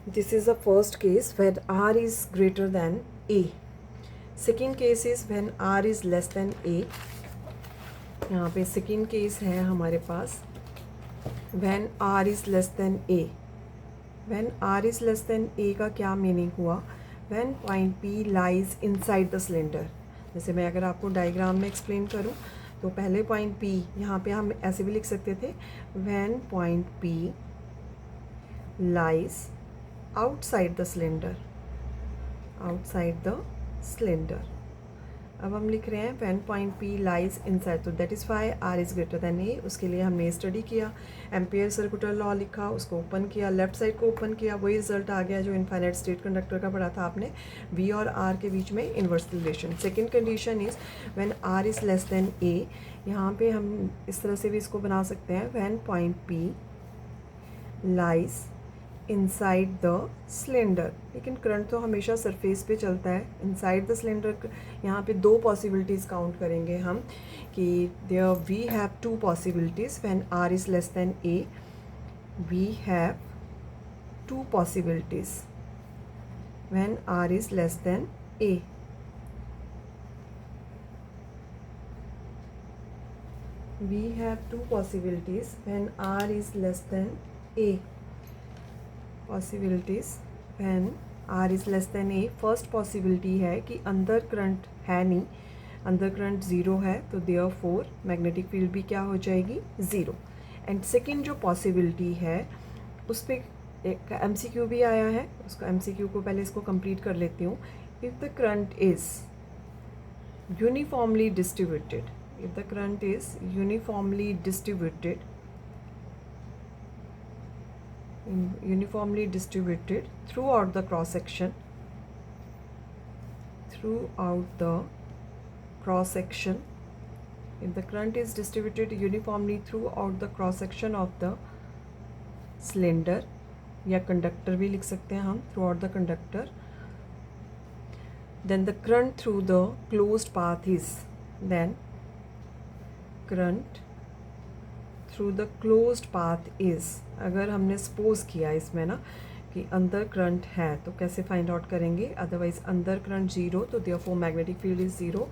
This is the first case when r is greater than a. Second case is when r is less than a. यहाँ पे second case है हमारे पास when r is less than a. when r is less than a का क्या meaning हुआ? when point P lies inside the cylinder. जैसे मैं अगर आपको डायग्राम में एक्सप्लेन करूँ तो पहले पॉइंट P यहाँ पे हम ऐसे भी लिख सकते थे when point P lies outside the cylinder. outside the cylinder. अब हम लिख रहे हैं when point P lies inside, तो that is why R is greater than A. उसके लिए हमने स्टडी किया, एम्पियर सर्कुलर लॉ लिखा, उसको ओपन किया, लेफ्ट साइड को ओपन किया, वही रिजल्ट आ गया जो इनफाइनाइट स्टेट कंडक्टर का पढ़ा था आपने, V और R के बीच में inverse relation. Second condition is when R is less than A. यहाँ पे हम इस तरह से भी इसको बना सकते हैं when point P lies inside the cylinder. लेकिन करंट तो हमेशा सरफेस पे चलता है. इनसाइड द सिलेंडर यहाँ पे दो पॉसिबिलिटीज़ काउंट करेंगे हम कि there we have two possibilities when r is less than a. We have two possibilities when r is less than a. We have two possibilities when r is less than a. Possibilities when r is less than a. First possibility है कि अंदर current है नहीं, अंदर current zero है, तो therefore magnetic field भी क्या हो जाएगी? ज़ीरो. एंड सेकंड जो पॉसिबिलिटी है उस पर एक एमसीक्यू भी आया है, उसको एमसीक्यू को पहले इसको कंप्लीट कर लेती हूँ. If the current is uniformly distributed, if the current is uniformly distributed, uniformly distributed throughout the cross section, throughout the cross section. If the current is distributed uniformly throughout the cross section of the cylinder, या conductor भी लिख सकते हैं हम, throughout the conductor, then the current through the closed path is, then current through the closed path is. अगर हमने suppose किया इसमें ना कि अंदर करंट है तो कैसे फाइंड आउट करेंगे? अदरवाइज अंदर करंट ज़ीरो, तो therefore magnetic field is zero.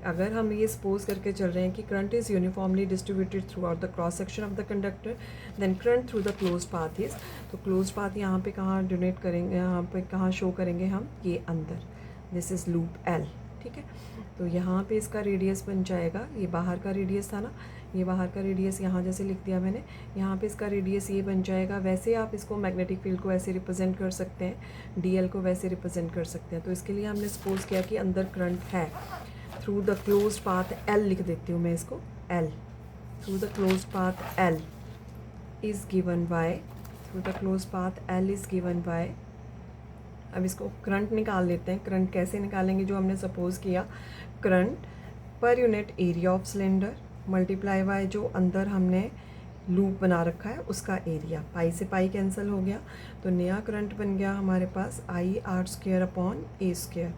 अगर हम ये सपोज करके चल रहे हैं कि current is uniformly distributed throughout the cross section of the conductor, then current through the closed path is. तो क्लोज्ड पाथ यहाँ पे कहाँ डोनेट करेंगे, यहाँ पे कहाँ शो करेंगे हम? ये अंदर. This is loop L. ठीक है, तो यहाँ पे इसका रेडियस बन जाएगा, ये बाहर का रेडियस था ना, ये बाहर का रेडियस यहाँ जैसे लिख दिया मैंने, यहाँ पे इसका रेडियस ये बन जाएगा. वैसे आप इसको मैग्नेटिक फील्ड को ऐसे रिप्रेजेंट कर सकते हैं, डीएल को वैसे रिप्रेजेंट कर सकते हैं. तो इसके लिए हमने सपोज किया कि अंदर करंट है through the closed path L, लिख देती हूँ मैं इसको L. Through the closed path L is given by, through the closed path L is given by. अब इसको करंट निकाल लेते हैं. करंट कैसे निकालेंगे? जो हमने सपोज किया, current per unit area of cylinder multiply by जो अंदर हमने लूप बना रखा है उसका एरिया. पाई से पाई कैंसिल हो गया, तो नया करंट बन गया हमारे पास I R square upon A square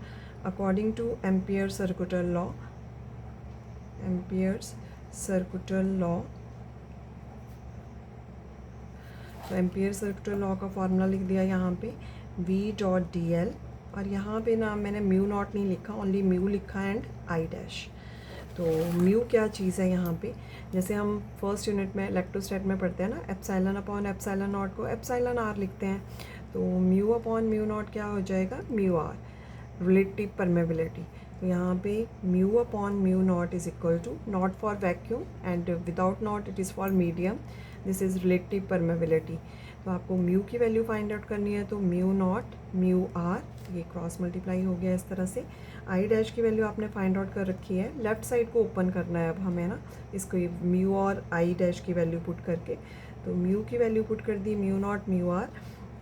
according to Ampere circular law. Ampere's circular law, तो एम्पियर सर्कुलर लॉ का फॉर्मूला लिख दिया यहाँ पे V डॉट डी एल. और यहाँ पे ना मैंने म्यू नॉट नहीं लिखा, ओनली म्यू लिखा एंड आई डैश. तो म्यू क्या चीज़ है यहाँ पे? जैसे हम फर्स्ट यूनिट में इलेक्ट्रोस्टैट में पढ़ते हैं ना, एप्सिलॉन अपॉन एप्सिलॉन नॉट को एप्सिलॉन आर लिखते हैं. तो म्यू अपॉन म्यू नॉट क्या हो जाएगा? Mu R. रिलेटिव परमेबिलिटी, तो यहाँ पे mu upon mu naught is equal to naught for vacuum and without naught it is for medium. This is relative permeability. तो आपको म्यू की वैल्यू फाइंड आउट करनी है, तो म्यू नॉट म्यू आर, ये क्रॉस मल्टीप्लाई हो गया इस तरह से. आई डैश की वैल्यू आपने फाइंड आउट कर रखी है, लेफ्ट साइड को ओपन करना है अब हमें ना, इसको म्यू और आई डैश की वैल्यू पुट करके. तो म्यू की वैल्यू पुट कर दी mu naught mu R,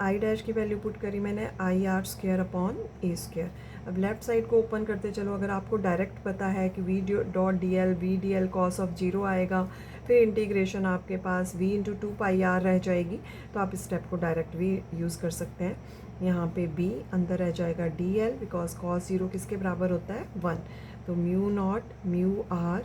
I dash की वैल्यू पुट करी मैंने I R square upon A square. अब लेफ्ट साइड को ओपन करते चलो. अगर आपको डायरेक्ट पता है कि V dot D L, V D L cos of zero आएगा, फिर इंटीग्रेशन आपके पास v into two pi R रह जाएगी, तो आप इस स्टेप को डायरेक्ट भी यूज़ कर सकते हैं. यहाँ पे b अंदर रह जाएगा D L, because cos zero किसके बराबर होता है? 1. तो mu naught mu R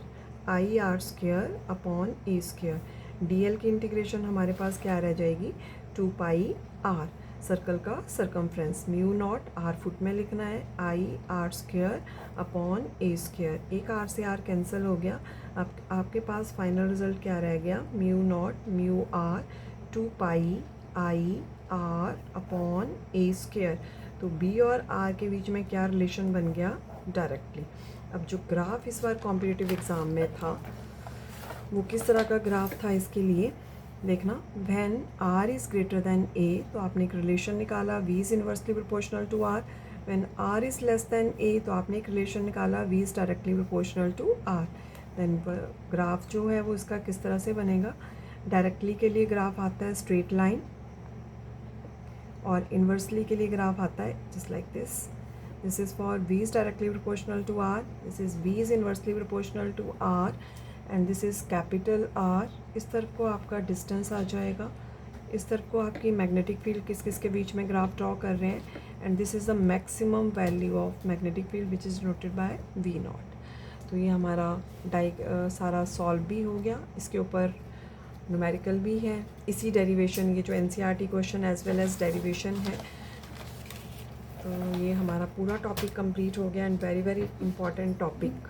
I R square upon A square. D L की इंटीग्रेशन हमारे पास क्या रह जाएगी? 2 पाई आर. सर्कल का सरकमफ्रेंस। म्यू नॉट आर फुट में लिखना है, I R square upon A square. एक आर से आर कैंसिल हो गया, आपके पास फाइनल रिजल्ट क्या रह गया, mu naught mu are 2 pi I R upon A square. तो बी और आर के बीच में क्या रिलेशन बन गया, डायरेक्टली। अब जो ग्राफ इस बार कॉम्पिटिटिव एग्ज़ाम में था वो किस तरह का ग्राफ था, इसके लिए देखना, when r is greater than a, तो आपने एक रिलेशन निकाला v is inversely proportional to r। When r is less than a, तो आपने एक रिलेशन निकाला v is directly proportional to r। Then graph जो है वो इसका किस तरह से बनेगा, डायरेक्टली के लिए ग्राफ आता है स्ट्रेट लाइन, और इन्वर्सली के लिए ग्राफ आता है just like this. This is for v is directly proportional to r, this is v is inversely proportional to r, and this is capital R। इस तरफ को आपका डिस्टेंस आ जाएगा, इस तरफ को आपकी मैग्नेटिक फील्ड किस किस के बीच में ग्राफ ड्रॉ कर रहे हैं, and this is the maximum value of magnetic field which is noted bye V not. तो ये हमारा सारा सॉल्व भी हो गया, इसके ऊपर न्यूमेरिकल भी है, इसी डेरिवेशन, ये जो NCERT question as well as derivation है। तो ये हमारा पूरा टॉपिक कंप्लीट हो गया, and very very important topic